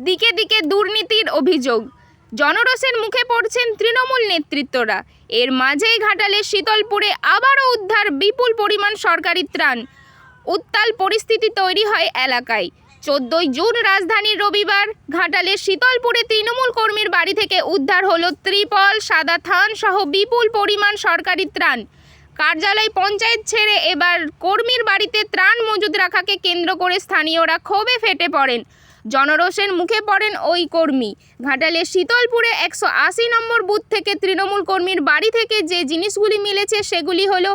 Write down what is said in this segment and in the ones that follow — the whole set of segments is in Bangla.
দিকে দিকে দুর্নীতির অভিযোগ, জনরোষের মুখে পড়ছেন তৃণমূল নেতৃত্বরা। এর মাঝেই ঘাটালের শীতলপুরে আবারও উদ্ধার বিপুল পরিমাণ সরকারি ত্রাণ। উত্তাল পরিস্থিতি তৈরি হয় এলাকায়। 14 জুন রাজধানীর রবিবার ঘাটালের শীতলপুরে তৃণমূল কর্মীর বাড়ি থেকে উদ্ধার হলো ত্রিপল, সাদা থান সহ বিপুল পরিমাণ সরকারি ত্রাণ। কার্যালয় পঞ্চায়েত ছেড়ে এবার কর্মীর বাড়িতে ত্রাণ মজুদ রাখাকে কেন্দ্র করে স্থানীয়রা ক্ষোভে ফেটে পড়েন। জনরোষের মুখে পড়েন ওই কর্মী। ঘাটালের শীতলপুরে 180 নম্বর বুথ থেকে তৃণমূল কর্মীর বাড়ি থেকে যে জিনিসগুলি মিলেছে সেগুলি হলো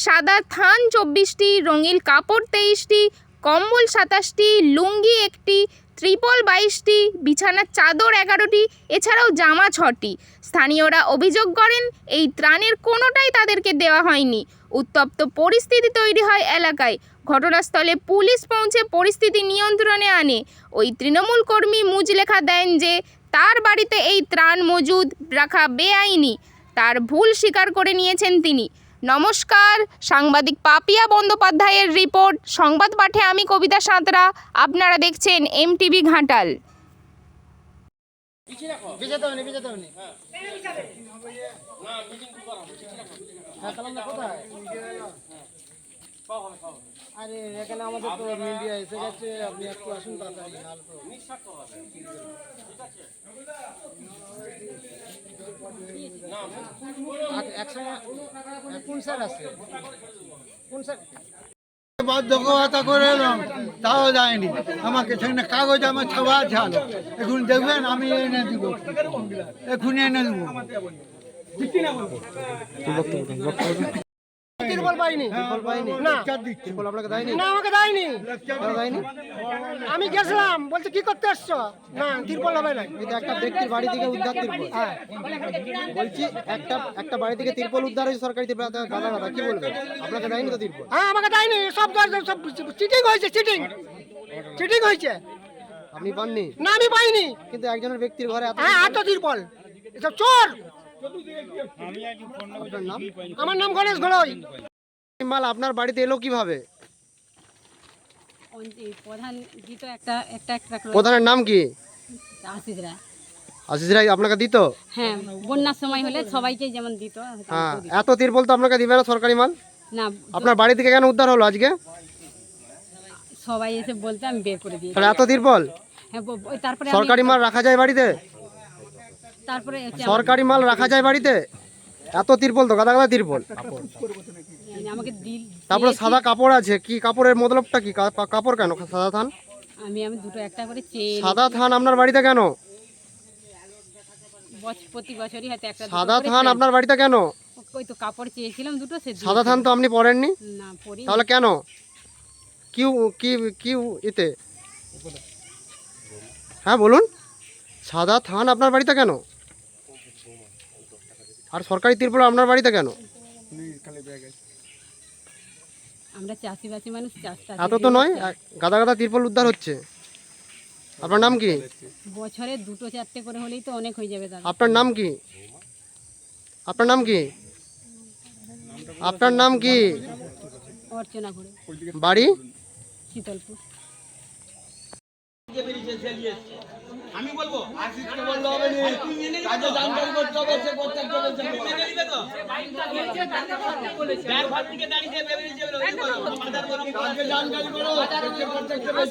সাদা থান 24টি, রঙিন কাপড় 23টি, কম্বল 27টি, লুঙ্গি 1টি, ত্রিপল 22টি, বিছানার চাদর 11টি, এছাড়াও জামা 6টি। স্থানীয়রা অভিযোগ করেন এই ত্রাণের কোনোটাই তাদেরকে দেওয়া হয়নি। উত্তপ্ত পরিস্থিতি তৈরি হয় এলাকায়। ঘটনাস্থলে পুলিশ পৌঁছে পরিস্থিতি নিয়ন্ত্রণে আনে। ওই তৃণমূল কর্মী মুচলেখা দেন যে তার বাড়িতে এই ত্রাণ মজুদ রাখা বেআইনি। তার ভুল স্বীকার করে নিয়েছেন তিনি। নমস্কার, সাংবাদিক পাপিয়া বন্দ্যোপাধ্যায়ের রিপোর্ট। সংবাদ পাঠে আমি কবিতা সাঁতরা। আপনারা দেখছেন এমটিভি ঘাটাল। আরে এখানে আমাদের তো মিডিয়া এসে গেছে, আপনি একটু আসুন তাড়াতাড়ি। কোন স্যার আছে? কোন স্যার? বাধ্যকতা করে এলাম, তাও যায়নি। আমাকে সেখানে কাগজ আমার ছাপা ছিল। এখন দেখবেন আমি এনে দিব, এখনই এনে দেবো। তিরপল পাইনি, না তিরপল আপনাকে দেয়নি, না আমাকে দেয়নি, দেয়নি। আমি গেছিলাম, বলছে কি করতে আসছো? না তিরপল হবে না। এটা একটা ব্যক্তির বাড়ি থেকে উদ্ধার তিরপল। হ্যাঁ বলছি একটা বাড়ি থেকে তিরপল উদ্ধার হয়েছে, সরকারি তিরপল। গাদা গাদা কি বলবে? আপনাকে দেয়নি তো তিরপল? হ্যাঁ আমাকে দেয়নি, সব চিটিং হয়েছে, চিটিং হয়েছে। আপনি পাননি? না আমি পাইনি। কিন্তু একজনের ব্যক্তির ঘরে এত তিরপল, এসব চোর। আমার নাম গণেশ ঘোড়ই। মাল আপনার বাড়িতে এলো কিভাবে? প্রধানের নাম কি? আশিস রায় আপনাকে দিত? হ্যাঁ, বন্যার সময় হলে সবাইকে যেমন দিত। হ্যাঁ, এত তিরপল তো আপনাকে দিবে না সরকারি মাল? না। আপনার বাড়ি থেকে কেন উদ্ধার হলো আজকে? সবাই এসে বলতে আমি বের করে দিই। তাহলে এত তিরপল? হ্যাঁ, তারপরে সরকারি মাল রাখা যায় বাড়িতে? তারপরে সরকারি মাল রাখা যায় বাড়িতে? এত তিরপল তো গাদা গাদা তিরপল। আমাকে দিল। তারপরে সাদা কাপড় আছে, কি কাপড়ের মতলবটা কি? কাপড় কেন সাদা থান? আমি দুটো একটা করে চেয়ে। সাদা থান আপনার বাড়িতে কেন? প্রতি বছরই হয়তো একটা। সাদা থান আপনার বাড়িতে কেন? ওই তো কাপড় চেয়েছিলাম দুটো, সে সাদা থান তো আপনি পরেননি? না পরি। তাহলে কেন? কি কি কি এতে? হ্যাঁ বলুন, সাদা থান আপনার বাড়িতে কেন? আর সরকারি তিরপল আপনার বাড়িতে কেন? আমরা চাষিবাসী মানুষ, চাষটা এত তো নয়, গাদা গাদা তিরপল উদ্ধার হচ্ছে। আপনার নাম কি? বছরে দুটো চারটে করে হলেই তো অনেক হয়ে যাবে দাদা। আপনার নাম কি? আপনার নাম কি? আপনার নাম কি? অর্চনা করে। বাড়ি? শীতলপুর। আমি বলবো আশিসকে বললে হবে না, কাজে জানকারি করতে হবে, সে করতে হবে, সে মেনে নিবে তো। ব্যাগ ঘর থেকে দাঁড়িয়ে বেরিয়ে যাবে, কাজে জানকারি করো, সে করতে হবে।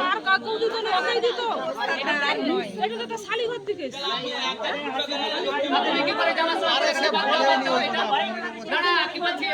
আর কাকু দিত না, ওকেই দিত। এটা তো শালি ঘর থেকে কি করে জানা সব। না না কি বলছিস?